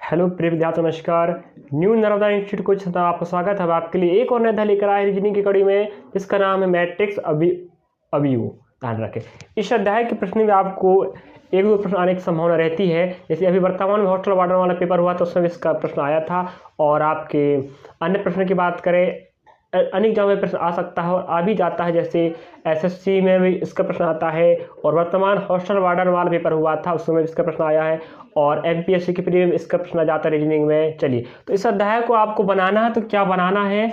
Hello प्रिय विद्यार्थियों, नमस्कार। New Narmada institute coaching centre आपका स्वागत है। अब आपके लिए एक और नया अध्याय लेकर आए रीजनिंग की कड़ी में, जिसका नाम है मैट्रिक्स अवयव। ध्यान रखें, इस अध्याय के प्रश्न में आपको एक दो प्रश्न आने की संभावना रहती है। जैसे अभी वर्तमान में हॉस्टल वार्डन वाला पेपर हुआ था, उसमें इसका प्रश्न आया था। और आपके अन्य प्रश्न की बात करें, अनेक जगह में प्रश्न आ सकता है और आ भी जाता है। जैसे एसएससी में भी इसका प्रश्न आता है, और वर्तमान हॉस्टल वार्डन वाला पेपर हुआ था, उसमें इसका प्रश्न आया है, और एमपीएससी के प्री में इसका प्रश्न आ जाता है रीजनिंग में। चलिए, तो इस अध्याय को आपको बनाना है, तो क्या बनाना है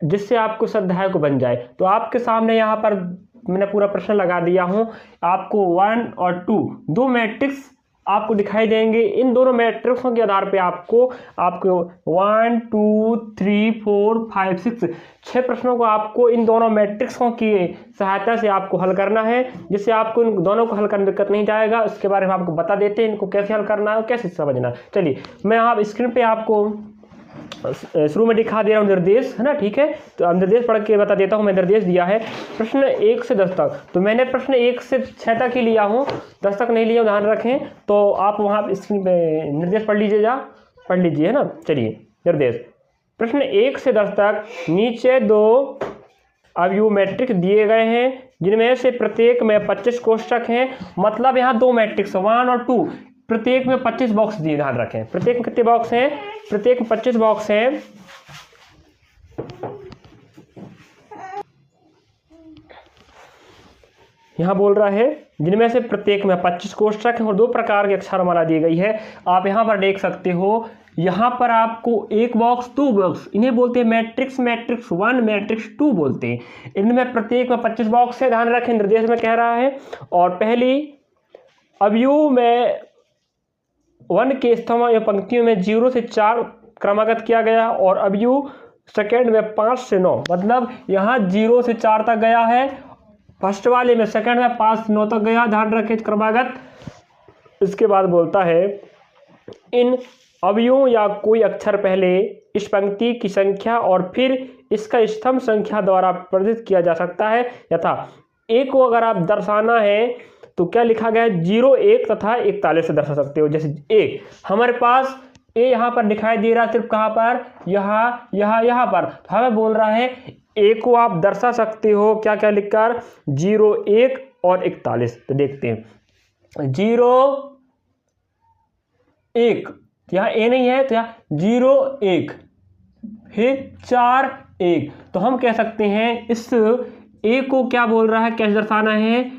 जिससे आपको इस अध्याय को बन जाए। तो आपके सामने यहाँ पर मैंने पूरा प्रश्न लगा दिया हूँ। आपको 1 और 2 दो मैट्रिक्स आपको दिखाई देंगे। इन दोनों मैट्रिक्सों के आधार पे आपको 1 2 3 4 5 6 प्रश्नों को आपको इन दोनों मैट्रिक्सों की सहायता से आपको हल करना है, जिससे आपको इन दोनों को हल करने में दिक्कत नहीं जाएगा। इसके बारे में आपको बता देते हैं इनको कैसे हल करना है और कैसे समझना है। चलिए, मैं यहाँ स्क्रीन पे आपको शुरू में दिखा दे रहा हूँ निर्देश, है ना। ठीक है, तो अब निर्देश पढ़ के बता देता हूँ। मैं निर्देश दिया है प्रश्न 1 से 10 तक, तो मैंने प्रश्न 1 से 6 तक ही लिया हूँ, 10 तक नहीं लिया, ध्यान रखें। तो आप वहाँ स्क्रीन पे निर्देश पढ़ लीजिए, है ना। चलिए, निर्देश प्रश्न 1 से 10 तक। नीचे दो अवयव मैट्रिक्स दिए गए हैं, जिनमें से प्रत्येक में 25 कोष्ठक हैं। मतलब यहाँ दो मैट्रिक्स 1 और 2, प्रत्येक में 25 बॉक्स दिए। ध्यान रखें, प्रत्येक में कितने बॉक्स हैं? प्रत्येक में 25 बॉक्स हैं। यहाँ बोल रहा है जिनमें से प्रत्येक में 25 कोष्ठक हैं और दो प्रकार की अक्षरमाला दी गई है। आप यहाँ पर देख सकते हो, यहाँ पर आपको एक बॉक्स, दो बॉक्स, इन्हें बोलते हैं मैट्रिक्स 1 मैट्रिक्स 2 बोलते हैं। इनमें प्रत्येक में 25 बॉक्स है। ध्यान रखें, निर्देश में कह रहा है। और पहली अवयव में 1 के स्तंभ या पंक्तियों में 0 से 4 क्रमागत किया गया, और अवयव सेकेंड में 5 से 9, मतलब यहाँ 0 से 4 तक गया है फर्स्ट वाले में, सेकेंड में 5 से 9 तक गया। ध्यान रखें क्रमागत। इसके बाद बोलता है इन अवयवों या कोई अक्षर पहले इस पंक्ति की संख्या और फिर इसका स्तंभ संख्या द्वारा प्रदर्शित किया जा सकता है। यथा ए को अगर आप दर्शाना है तो क्या लिखा गया है? 0 1 तथा 41 से दर्शा सकते हो। जैसे ए, हमारे पास ए यहाँ पर दिखाई दे रहा है, सिर्फ कहाँ पर? यहाँ पर। तो हमें बोल रहा है ए को आप दर्शा सकते हो क्या क्या लिखकर? 0 1 और 41। तो देखते हैं 0 1, यहाँ ए नहीं है, तो यहाँ 0 1 फिर 4 1। तो हम कह सकते हैं इस ए को क्या बोल रहा है, कैसे दर्शाना है?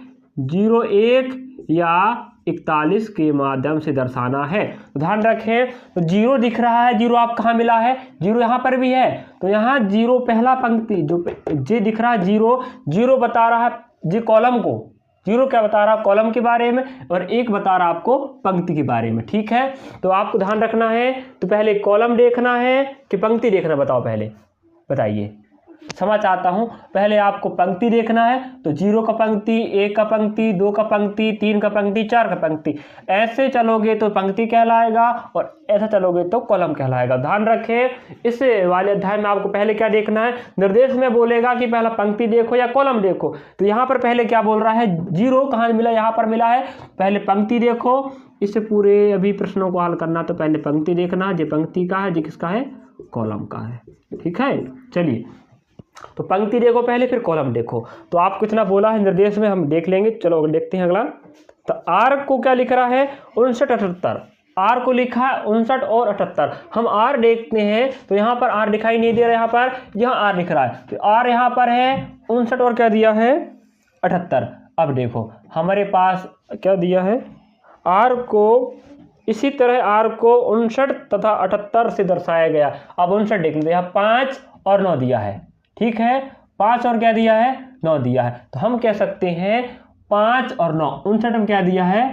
0 1 या 41 के माध्यम से दर्शाना है। तो ध्यान रखें, तो 0 दिख रहा है, 0 आप कहाँ मिला है? 0 यहाँ पर भी है। तो यहाँ 0 पहला पंक्ति जो जे दिख रहा है, 0 बता रहा है जी कॉलम को। 0 क्या बता रहा है? कॉलम के बारे में, और 1 बता रहा है आपको पंक्ति के बारे में। ठीक है, तो आपको ध्यान रखना है। तो पहले कॉलम देखना है कि पंक्ति देखना? बताओ, पहले बताइए, समझ आता हूं। पहले आपको पंक्ति देखना है, तो 0 का पंक्ति, 1 का पंक्ति, 2 का पंक्ति, 3 का पंक्ति, 4 का पंक्ति। ऐसे चलोगे तो पंक्ति कहलाएगा, और ऐसा चलोगे तो कॉलम कहलाएगा। ध्यान रखें, इस वाले अध्याय में आपको पहले क्या देखना है? निर्देश में बोलेगा कि पहला पंक्ति देखो या कॉलम देखो। तो यहाँ पर पहले क्या बोल रहा है? 0 कहाँ मिला? यहाँ पर मिला है। पहले पंक्ति देखो। इस पूरे अभी प्रश्नों को हल करना, तो पहले पंक्ति देखना, जो पंक्ति का है, जो किसका है? कॉलम का है। ठीक है, चलिए, तो पंक्ति देखो पहले, फिर कॉलम देखो। तो आपको इतना बोला है निर्देश में, हम देख लेंगे। चलो देखते हैं अगला। तो आर को क्या लिख रहा है? 59 78। आर को लिखा है 59 और 78। हम आर देखते हैं, तो यहाँ पर आर दिखाई नहीं दे रहा, यहाँ आर दिख रहा है। तो आर यहाँ पर है 59 और क्या दिया है? 78। अब देखो हमारे पास क्या दिया है? आर को इसी तरह आर को 59 तथा 78 से दर्शाया गया। अब 59 देख लेते हैं, 5 और 9 दिया है। ठीक है, 5 और क्या दिया है? 9 दिया है। तो हम कह सकते हैं 5 और 9, 59 में क्या दिया है?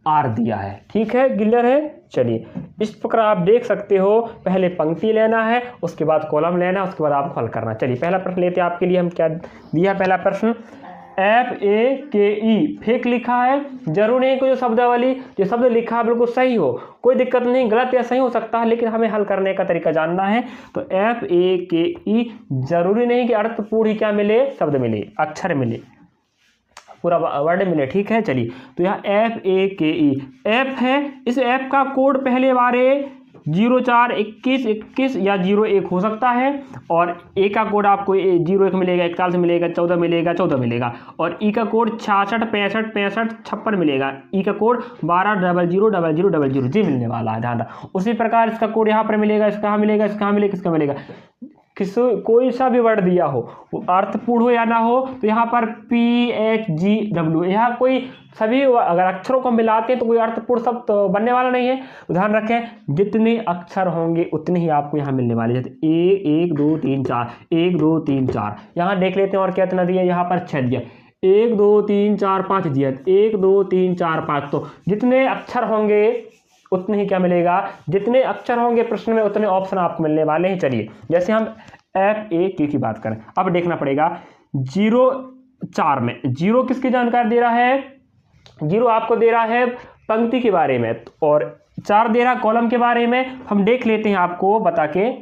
आर दिया है। ठीक है, क्लियर है। चलिए, इस प्रकार आप देख सकते हो, पहले पंक्ति लेना है, उसके बाद कॉलम लेना है, उसके बाद आपको हल करना है। चलिए, पहला प्रश्न लेते हैं। आपके लिए हम क्या दिया है? पहला प्रश्न FAKE फेक लिखा है। जरूर नहीं कोई शब्दावली, जो शब्द लिखा है बिल्कुल सही हो, कोई दिक्कत नहीं, गलत या सही हो सकता है, लेकिन हमें हल करने का तरीका जानना है। तो FAKE जरूरी नहीं कि अर्थपूर्ण ही क्या मिले, शब्द मिले, अक्षर मिले, पूरा वर्ड मिले। ठीक है, चलिए, तो यहाँ FAKE एफ है। इस एफ का कोड पहले बारे 042121 या 01 हो सकता है। और ए का कोड आपको 01 मिलेगा, 41 मिलेगा, 14 मिलेगा, 14 मिलेगा। और ई का कोड 66 65 65 56 मिलेगा। ई का कोड 12000000 जी मिलने वाला है, ध्यान रखना। उसी प्रकार इसका कोड यहाँ पर मिलेगा, इसका यहाँ मिलेगा, इसका यहाँ मिलेगा, इसका मिलेगा। कोई सा भी वर्ड दिया हो, वो अर्थपूर्ण हो या ना हो, तो यहाँ पर PHGW, यहाँ कोई सभी अगर अक्षरों को मिलाते हैं तो कोई अर्थपूर्ण शब्द तो बनने वाला नहीं है। ध्यान रखें, जितने अक्षर होंगे उतने ही आपको यहाँ मिलने वाले। जैसे 1 2 3 4, 1 2 3 4, यहाँ देख लेते हैं और क्या इतना दिया, यहाँ पर 6 दिया, 1 2 3 4 5 दिया, 1 2 3 4 5। तो जितने अक्षर होंगे उतने ही क्या मिलेगा, जितने अक्षर होंगे प्रश्न में उतने ऑप्शन आपको मिलने वाले हैं। चलिए जैसे हम FAQ की बात करें, अब देखना पड़ेगा 04 में 0 किसकी जानकारी दे रहा है, 0 आपको दे रहा है पंक्ति के बारे में, और 4 दे रहा कॉलम के बारे में। हम देख लेते हैं आपको बता के।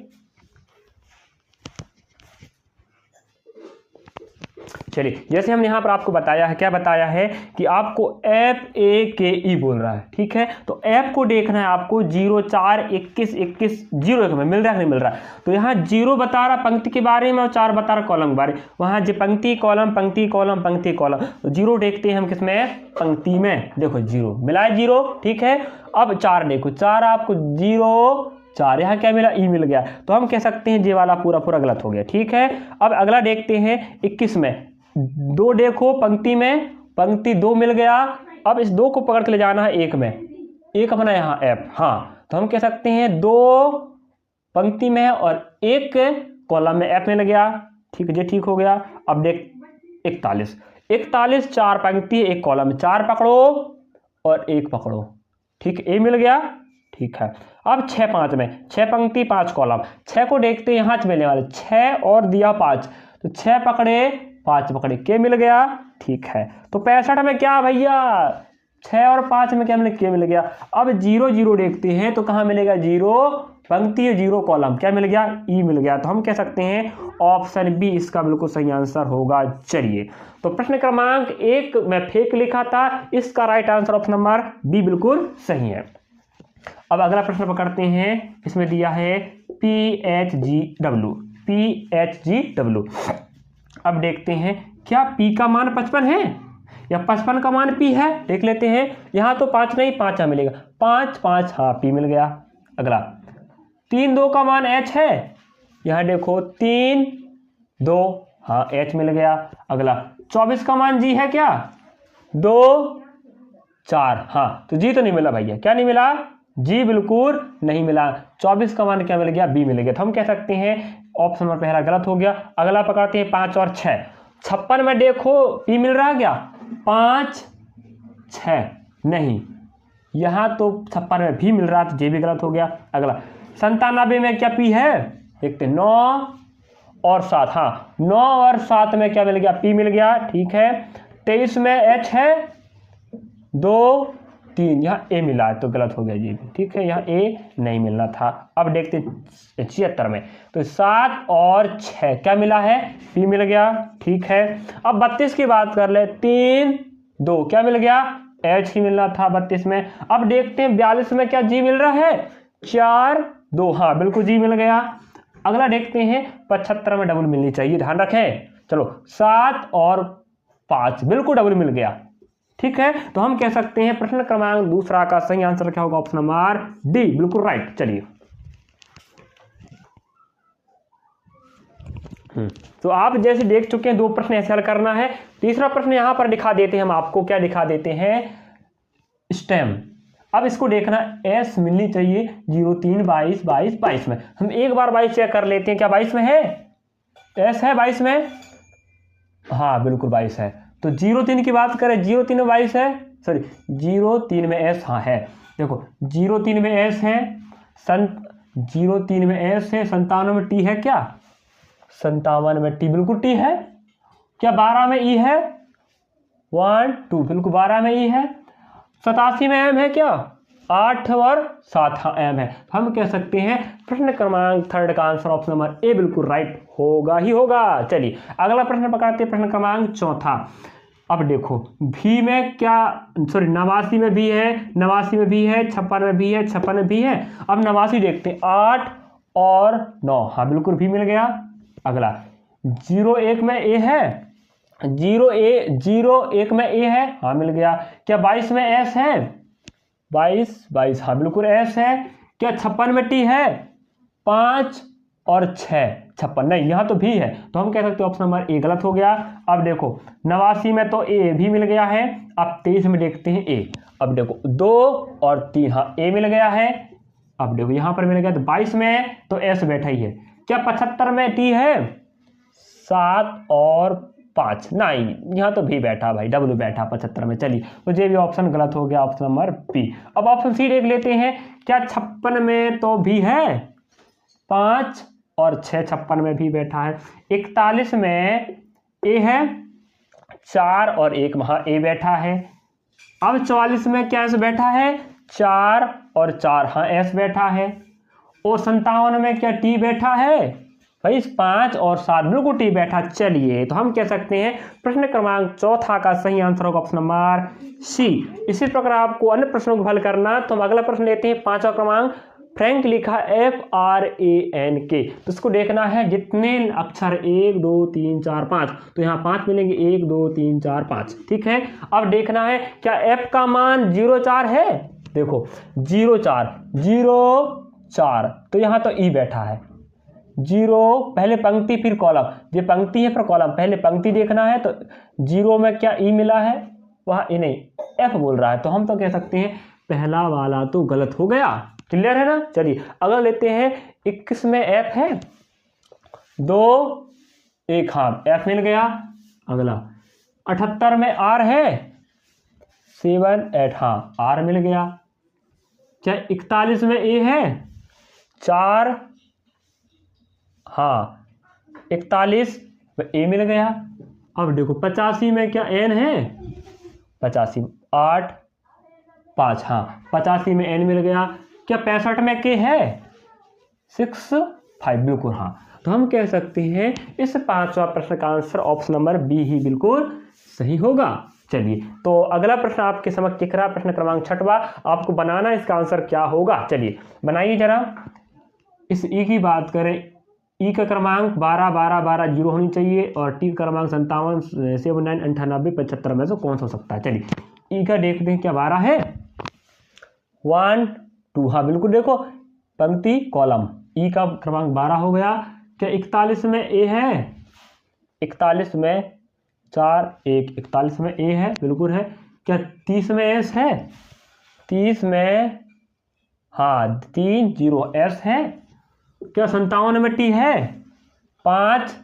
चलिए जैसे हमने यहाँ पर आपको बताया है, क्या बताया है कि आपको FAQE बोल रहा है, ठीक है। तो F को देखना है आपको 04 21 21 01 में मिल रहा है नहीं मिल रहा। तो यहाँ 0 बता रहा पंक्ति के बारे में और 4 बता रहा कॉलम के बारे में। वहाँ जो पंक्ति कॉलम पंक्ति कॉलम पंक्ति कॉलम, तो 0 देखते हैं हम किसमें, पंक्ति में। देखो 0 मिला है 0, ठीक है। अब 4 देखो, 4 आपको 0 4, यहाँ क्या मिला, ई मिल गया। तो हम कह सकते हैं ये वाला पूरा पूरा गलत हो गया, ठीक है। अब अगला देखते हैं 21 में 2 देखो पंक्ति में, पंक्ति 2 मिल गया। अब इस 2 को पकड़ के ले जाना है 1 में, 1 अपना यहाँ F, हाँ। तो हम कह सकते हैं 2 पंक्ति में और 1 कॉलम में F मिल गया, ठीक है जी, ठीक हो गया। अब देख 41 4 पंक्ति 1 कॉलम में, 4 पकड़ो और 1 पकड़ो, ठीक, ए मिल गया, ठीक है। अब 6 5 में 6 पंक्ति 5 कॉलम, 6 को देखते हैं यहाँ मिलने वाले, 6 और दिया 5, तो 6 पकड़े 5 पकड़े, के मिल गया, ठीक है। तो 65 में क्या भैया, 6 और 5 में क्या मिले, के मिल गया। अब 0 0 देखते हैं तो कहाँ मिलेगा, 0 पंक्ति 0 कॉलम, क्या मिल गया, ई मिल गया। तो हम कह सकते हैं ऑप्शन बी इसका बिल्कुल सही आंसर होगा। चलिए तो प्रश्न क्रमांक 1 में फेक लिखा था, इसका right answer option number B बिल्कुल सही है। अब अगला प्रश्न पकड़ते हैं, इसमें दिया है PHGW। अब देखते हैं क्या P का मान 55 है या 55 का मान P है, देख लेते हैं। यहाँ तो 5 नहीं, 5 यहाँ मिलेगा, 5 5, हाँ P मिल गया। अगला 3 2 का मान H है, यहाँ देखो 3 2, हाँ H मिल गया। अगला 24 का मान G है क्या, 2 4, हाँ तो G तो नहीं मिला भैया, क्या नहीं मिला, जी बिल्कुल नहीं मिला। 24 का मान क्या मिल गया, बी मिल गया। तो हम कह सकते हैं ऑप्शन नंबर पहला गलत हो गया। अगला पकड़ते हैं 5 और 6, 56 में देखो पी मिल रहा है क्या, 5 6 नहीं, यहाँ तो 56 में भी मिल रहा, तो जे भी गलत हो गया। अगला 97 में क्या पी है, देखते 9 और 7, हाँ 9 और 7 में क्या मिल गया, पी मिल गया, ठीक है। 23 में एच है, 2 3, यहाँ ए मिला है तो गलत हो गया जी, ठीक है, यहाँ ए नहीं मिलना था। अब देखते 76 में, तो 7 और 6 क्या मिला है, पी मिल गया, ठीक है। अब 32 की बात कर ले, 3 2 क्या मिल गया, एच ही मिलना था 32 में। अब देखते हैं 42 में क्या जी मिल रहा है, 4 2, हाँ बिल्कुल जी मिल गया। अगला देखते हैं 75 में डबल मिलनी चाहिए, ध्यान रखें। चलो 7 और 5 बिल्कुल डबल मिल गया, ठीक है। तो हम कह सकते हैं प्रश्न क्रमांक दूसरा का सही आंसर क्या होगा, ऑप्शन नंबर डी बिल्कुल राइट। चलिए तो आप जैसे देख चुके हैं 2 प्रश्न ऐसे हल करना है। तीसरा प्रश्न यहां पर दिखा देते हैं हम आपको, क्या दिखा देते हैं, स्टेम। अब इसको देखना, एस मिलनी चाहिए 0 3 22 22 22 में। हम एक बार 22 चेक कर लेते हैं, क्या 22 में है, एस है 22 में, हाँ बिल्कुल 22 है। तो 0 3 की बात करें, 0 3 में 22 है, सॉरी 0 3 में एस, हाँ है, देखो 0 3 में एस है, 0 3 में एस है, 57 में टी है क्या, 57 में टी बिल्कुल टी है क्या, 12 में ई है, 1 2 बिल्कुल 12 में ई है, 87 में एम है क्या, 8 और 7 एम है। हम कह सकते हैं प्रश्न क्रमांक 3 का आंसर ऑप्शन नंबर ए बिल्कुल राइट होगा ही होगा। चलिए अगला प्रश्न पकड़ते हैं, प्रश्न क्रमांक 4। अब देखो भी में क्या, सॉरी 89 में भी है, 89 में भी है, 56 में भी है, 56 में भी है। अब 89 देखते हैं, 8 और 9, हाँ बिल्कुल भी मिल गया। अगला 01 में ए है, 01 में ए है, हाँ मिल गया। क्या 22 में एस है, 22, हाँ बिल्कुल एस है। क्या 56 में टी है, 5 और 6, 56 नहीं, यहाँ तो भी है, तो हम कह सकते हैं ऑप्शन नंबर ए गलत हो गया। अब देखो 89 में तो ए भी मिल गया है। अब 23 में देखते हैं ए, अब देखो 2 और 3, हाँ ए मिल गया है। अब देखो यहाँ पर मिल गया, तो 22 में तो एस बैठा ही है। क्या 75 में टी है, 7 और 5 नहीं, यहाँ तो भी बैठा भाई, डब्ल्यू बैठा 75 में। चलिए तो ये भी ऑप्शन गलत हो गया, ऑप्शन नंबर बी। अब ऑप्शन सी देख लेते हैं। क्या 56 में तो भी है, 5 और 6, 56 में भी बैठा है। 41 में ए है, 4 और 1, वहाँ ए बैठा है। अब 44 में क्या एस बैठा है, 4 और 4, हाँ एस बैठा है। और 57 में क्या टी बैठा है भाई, 5 और 7 बिल्कुल टी बैठा। चलिए तो हम कह सकते हैं प्रश्न क्रमांक चौथा का सही आंसर होगा ऑप्शन नंबर सी। इसी प्रकार आपको अन्य प्रश्नों को हल करना, तो हम अगला प्रश्न लेते हैं, 5वां क्रमांक। फ्रैंक लिखा FRANK, तो इसको देखना है जितने अक्षर 1 2 3 4 5, तो यहाँ 5 मिलेंगे, 1 2 3 4 5, ठीक है। अब देखना है क्या f का मान 0 4 है, देखो 0 4 0 4, तो यहाँ तो ई बैठा है। 0 पहले पंक्ति फिर कॉलम, ये पंक्ति है फिर कॉलम, पहले पंक्ति देखना है, तो 0 में क्या ई मिला है, वहाँ ई नहीं, एफ बोल रहा है, तो हम तो कह सकते हैं पहला वाला तो गलत हो गया। क्लियर है ना। चलिए अगला लेते हैं, 21 में एफ है, 2 1, हाँ एफ मिल गया। अगला 78 में आर है, 7 8, हाँ आर मिल गया। क्या 41 में ए है, 4, हाँ 41 में ए मिल गया। अब देखो 85 में क्या एन है, 85 8 5, हाँ 85 में एन मिल गया। क्या 65 में के है, 6 5, बिल्कुल हाँ, तो हम कह सकते हैं इस 5वां प्रश्न का आंसर ऑप्शन नंबर बी ही बिल्कुल सही होगा। चलिए तो अगला प्रश्न आपके समक्ष दिख रहा, प्रश्न क्रमांक 6वां, आपको बनाना इसका आंसर क्या होगा। चलिए बनाइए जरा। इस ई की बात करें, ई का क्रमांक 12 12 12 0 होनी चाहिए, और टी का क्रमांक 57 7 9 98 75 में से कौन सा हो सकता है। चलिए ई का देखते हैं, क्या 12 है, 1 2, हाँ बिल्कुल, देखो पंक्ति कॉलम, ई का क्रमांक 12 हो गया। क्या 41 में ए है, 41 में 4 1, 41 में ए है, बिल्कुल है। क्या 30 में एस है, 30 में हाँ 3 0 एस है। क्या 57 में टी है, 5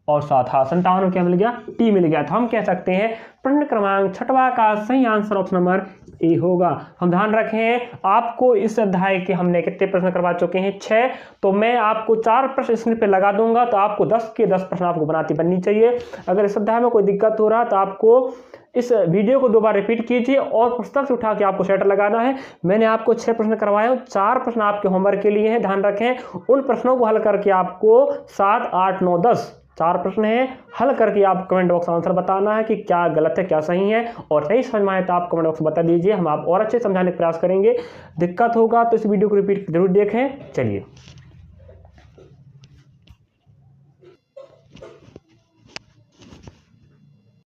और 7, हाँ 57 में क्या मिल गया, टी मिल गया। तो हम कह सकते हैं प्रश्न क्रमांक 6वां का सही आंसर ऑप्शन नंबर ए होगा। हम ध्यान रखें, आपको इस अध्याय के हमने कितने प्रश्न करवा चुके हैं, 6, तो मैं आपको 4 प्रश्न स्क्रीन पे लगा दूंगा, तो आपको 10 के 10 प्रश्न आपको बनाती बननी चाहिए। अगर इस अध्याय में कोई दिक्कत हो रहा तो आपको इस वीडियो को 2 बार रिपीट कीजिए और पुस्तक से उठा के आपको सेटर लगाना है। मैंने आपको 6 प्रश्न करवाए हैं, 4 प्रश्न आपके होमवर्क के लिए हैं। ध्यान रखें उन प्रश्नों को हल करके आपको 7 8 9 10 4 प्रश्न हैं, हल करके आप कमेंट बॉक्स में आंसर बताना है कि क्या गलत है क्या सही है, और सही समझ में आए तो आप कमेंट बॉक्स में बता दीजिए, हम आप और अच्छे समझाने का प्रयास करेंगे। दिक्कत होगा तो इस वीडियो को रिपीट जरूर देखें। चलिए।